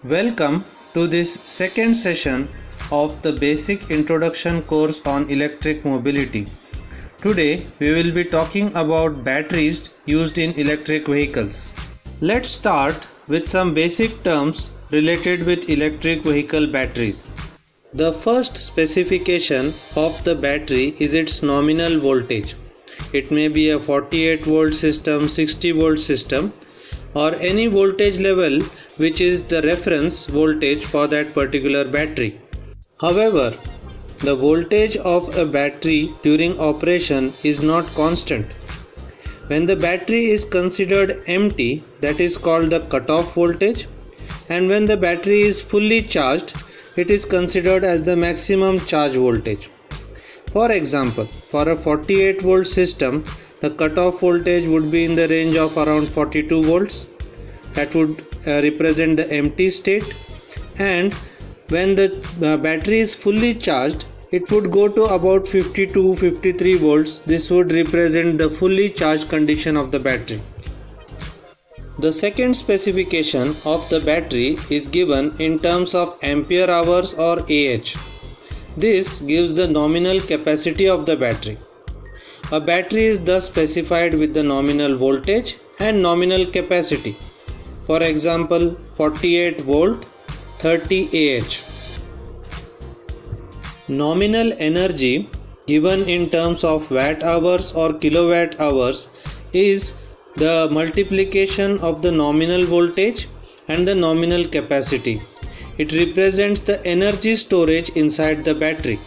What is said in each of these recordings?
Welcome to this second session of the basic introduction course on electric mobility. Today we will be talking about batteries used in electric vehicles. Let's start with some basic terms related with electric vehicle batteries. The first specification of the battery is its nominal voltage. It may be a 48 volt system, 60 volt system, or any voltage level which is the reference voltage for that particular battery. However, the voltage of a battery during operation is not constant. When the battery is considered empty, that is called the cutoff voltage, and when the battery is fully charged, it is considered as the maximum charge voltage. For example, for a 48 volt system, the cutoff voltage would be in the range of around 42 volts. That would represent the empty state, and when the battery is fully charged, it would go to about 52-53 volts. This would represent the fully charged condition of the battery. The second specification of the battery is given in terms of ampere hours or Ah. This gives the nominal capacity of the battery. A battery is thus specified with the nominal voltage and nominal capacity. For example, 48 volt, 30 Ah. Nominal energy given in terms of watt hours or kilowatt hours is the multiplication of the nominal voltage and the nominal capacity. It represents the energy storage inside the battery.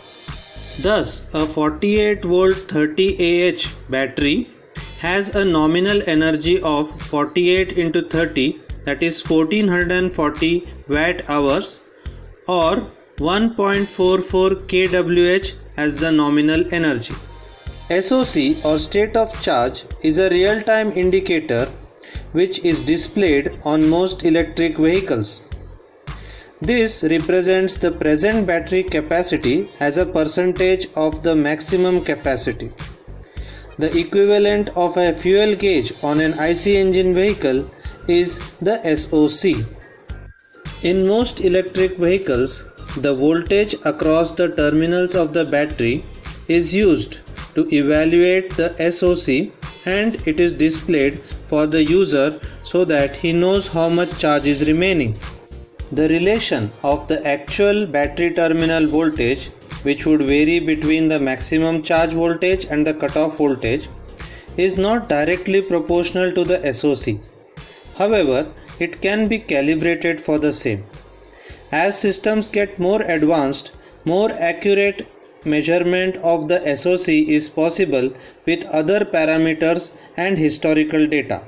Thus, a 48 volt 30 Ah battery has a nominal energy of 48 into 30, that is 1440 watt hours, or 1.44 kWh as the nominal energy. SOC or state of charge is a real-time indicator which is displayed on most electric vehicles. This represents the present battery capacity as a percentage of the maximum capacity. The equivalent of a fuel gauge on an IC engine vehicle is the SOC. In most electric vehicles, the voltage across the terminals of the battery is used to evaluate the SOC, and it is displayed for the user so that he knows how much charge is remaining. The relation of the actual battery terminal voltage, which would vary between the maximum charge voltage and the cutoff voltage, is not directly proportional to the SOC. However, it can be calibrated for the same. As systems get more advanced, more accurate measurement of the SOC is possible with other parameters and historical data.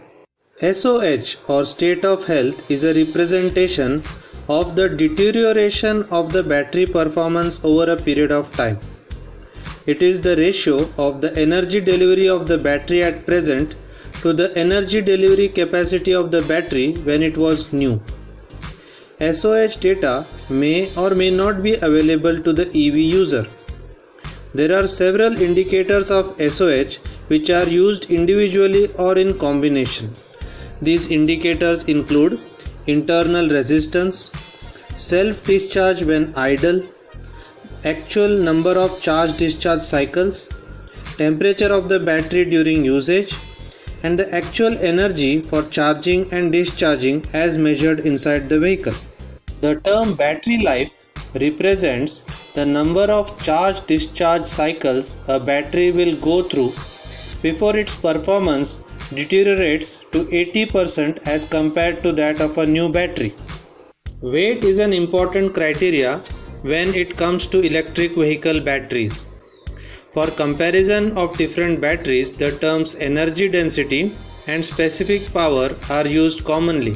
SOH or state of health is a representation of the deterioration of the battery performance over a period of time. It is the ratio of the energy delivery of the battery at present to the energy delivery capacity of the battery when it was new. SOH data may or may not be available to the EV user. There are several indicators of SOH which are used individually or in combination. These indicators include internal resistance, self-discharge when idle, actual number of charge-discharge cycles, temperature of the battery during usage, and the actual energy for charging and discharging as measured inside the vehicle. The term battery life represents the number of charge-discharge cycles a battery will go through before its performance deteriorates to 80% as compared to that of a new battery. Weight is an important criteria when it comes to electric vehicle batteries. For comparison of different batteries, the terms energy density and specific power are used commonly.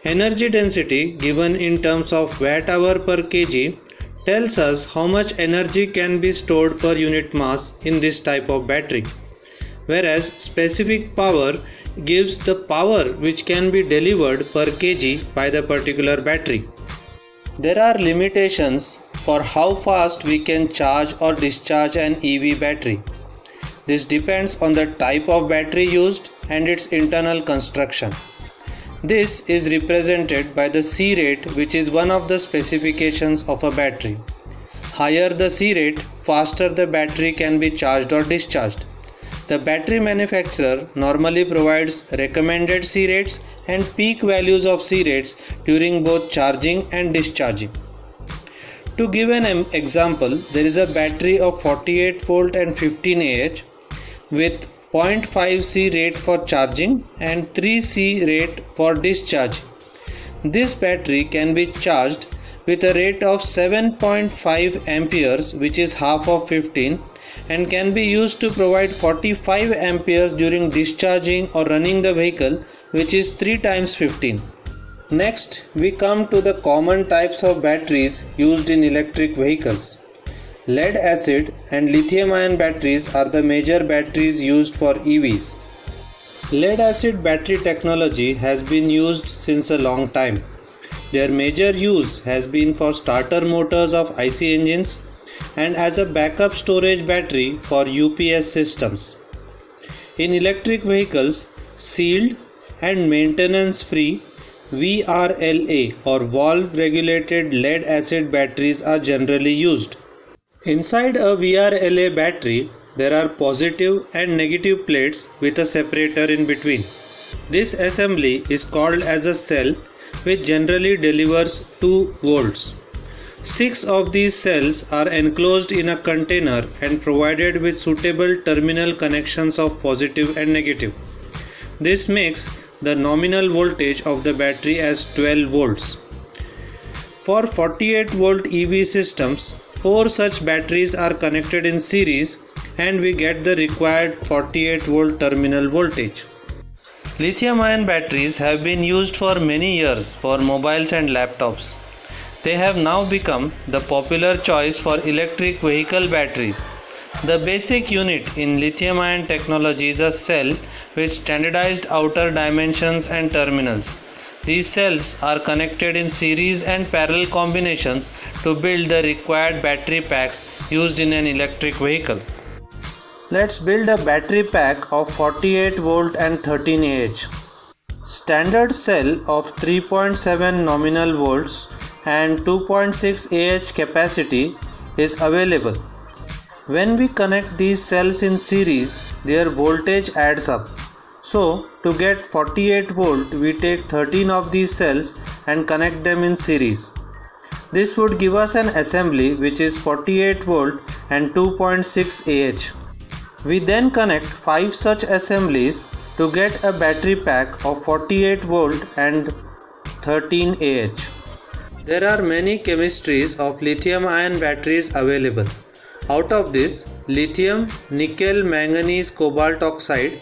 Energy density, given in terms of watt hour per kg, tells us how much energy can be stored per unit mass in this type of battery, whereas specific power gives the power which can be delivered per kg by the particular battery. There are limitations for how fast we can charge or discharge an EV battery. This depends on the type of battery used and its internal construction. This is represented by the C rate, which is one of the specifications of a battery. Higher the C rate, faster the battery can be charged or discharged. The battery manufacturer normally provides recommended C rates and peak values of C rates during both charging and discharging. To give an example, there is a battery of 48 volt and 15 Ah with 0.5 C rate for charging and 3 C rate for discharging. This battery can be charged with a rate of 7.5 amperes, which is half of 15, and can be used to provide 45 amperes during discharging or running the vehicle, which is 3 times 15. Next, we come to the common types of batteries used in electric vehicles. Lead acid and lithium ion batteries are the major batteries used for EVs. Lead acid battery technology has been used since a long time. Their major use has been for starter motors of IC engines and as a backup storage battery for UPS systems. In electric vehicles, sealed and maintenance-free VRLA or valve regulated lead acid batteries are generally used. Inside a VRLA battery, there are positive and negative plates with a separator in between. This assembly is called as a cell, which generally delivers 2 volts. 6 of these cells are enclosed in a container and provided with suitable terminal connections of positive and negative. This makes the nominal voltage of the battery as 12 volts. For 48 volt EV systems, 4 such batteries are connected in series and we get the required 48 volt terminal voltage. Lithium ion batteries have been used for many years for mobiles and laptops. They have now become the popular choice for electric vehicle batteries. The basic unit in lithium ion technology is a cell with standardized outer dimensions and terminals. These cells are connected in series and parallel combinations to build the required battery packs used in an electric vehicle. Let's build a battery pack of 48 volt and 13 Ah. Standard cell of 3.7 nominal volts and 2.6 Ah capacity is available. When we connect these cells in series, their voltage adds up. So, to get 48 volt, we take 13 of these cells and connect them in series. This would give us an assembly which is 48 volt and 2.6 Ah. We then connect 5 such assemblies to get a battery pack of 48 volt and 13 Ah. There are many chemistries of lithium ion batteries available. Out of this, lithium, nickel, manganese, cobalt oxide,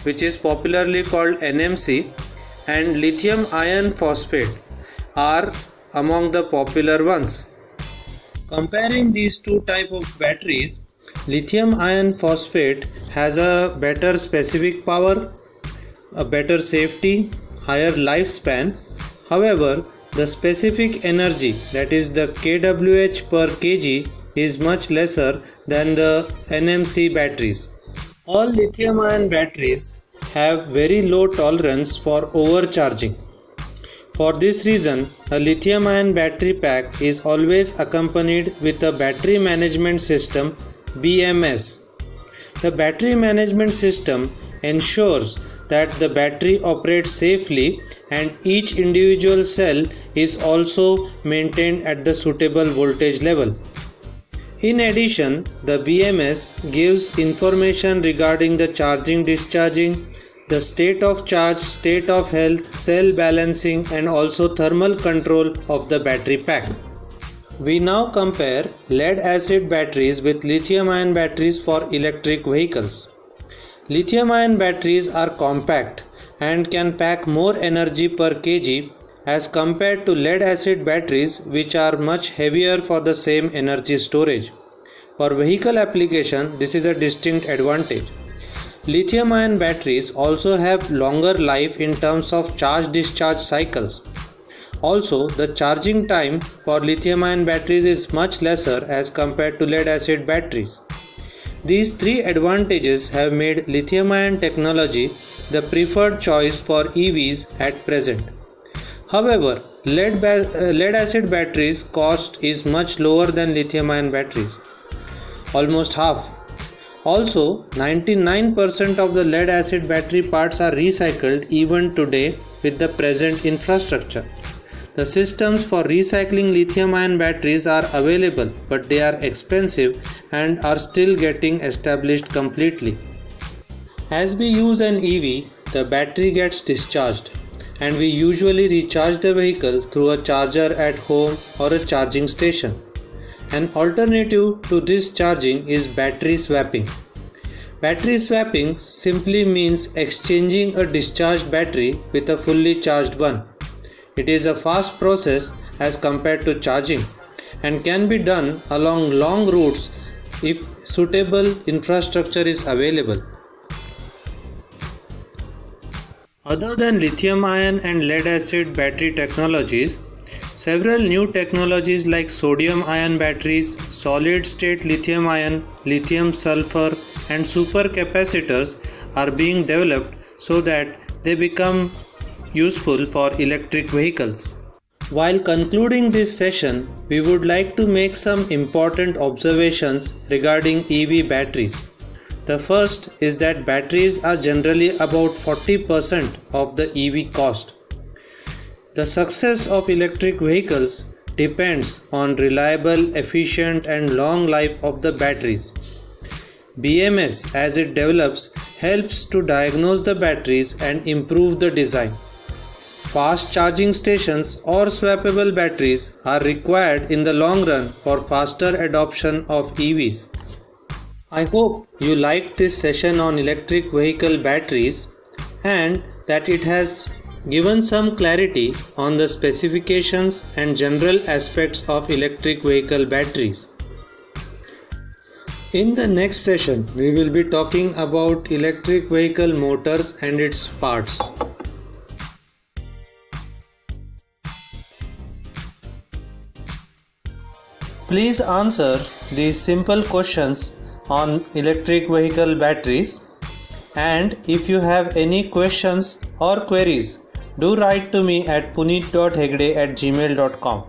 which is popularly called NMC, and lithium iron phosphate are among the popular ones. Comparing these two types of batteries, lithium iron phosphate has a better specific power, a better safety, higher lifespan. However, the specific energy, that is the kWh per kg, is much lesser than the NMC batteries. All lithium ion batteries have very low tolerance for overcharging. For this reason, a lithium ion battery pack is always accompanied with a battery management system BMS. The battery management system ensures that the battery operates safely and each individual cell is also maintained at the suitable voltage level. In addition, the BMS gives information regarding the charging, discharging, the state of charge, state of health, cell balancing and also thermal control of the battery pack. We now compare lead acid batteries with lithium ion batteries for electric vehicles. Lithium ion batteries are compact and can pack more energy per kg as compared to lead acid batteries, which are much heavier for the same energy storage. For vehicle application, this is a distinct advantage. Lithium ion batteries also have longer life in terms of charge-discharge cycles. Also, the charging time for lithium ion batteries is much lesser as compared to lead acid batteries. These three advantages have made lithium ion technology the preferred choice for EVs at present. However, lead acid batteries cost is much lower than lithium ion batteries, almost half. Also, 99% of the lead acid battery parts are recycled even today with the present infrastructure. The systems for recycling lithium ion batteries are available, but they are expensive and are still getting established completely. As we use an EV, the battery gets discharged, and we usually recharge the vehicle through a charger at home or a charging station. An alternative to this charging is battery swapping. Battery swapping simply means exchanging a discharged battery with a fully charged one. It is a fast process as compared to charging and can be done along long routes if suitable infrastructure is available. Other than lithium ion and lead acid battery technologies, several new technologies like sodium ion batteries, solid state lithium ion, lithium sulfur and supercapacitors are being developed so that they become useful for electric vehicles. While concluding this session, we would like to make some important observations regarding EV batteries. The first is that batteries are generally about 40% of the EV cost. The success of electric vehicles depends on reliable, efficient and long life of the batteries. BMS, as it develops, helps to diagnose the batteries and improve the design. Fast charging stations or swappable batteries are required in the long run for faster adoption of EVs. I hope you liked this session on electric vehicle batteries and that it has given some clarity on the specifications and general aspects of electric vehicle batteries. In the next session, we will be talking about electric vehicle motors and its parts. Please answer these simple questions on electric vehicle batteries, and if you have any questions or queries, do write to me at puneet.hegde@gmail.com.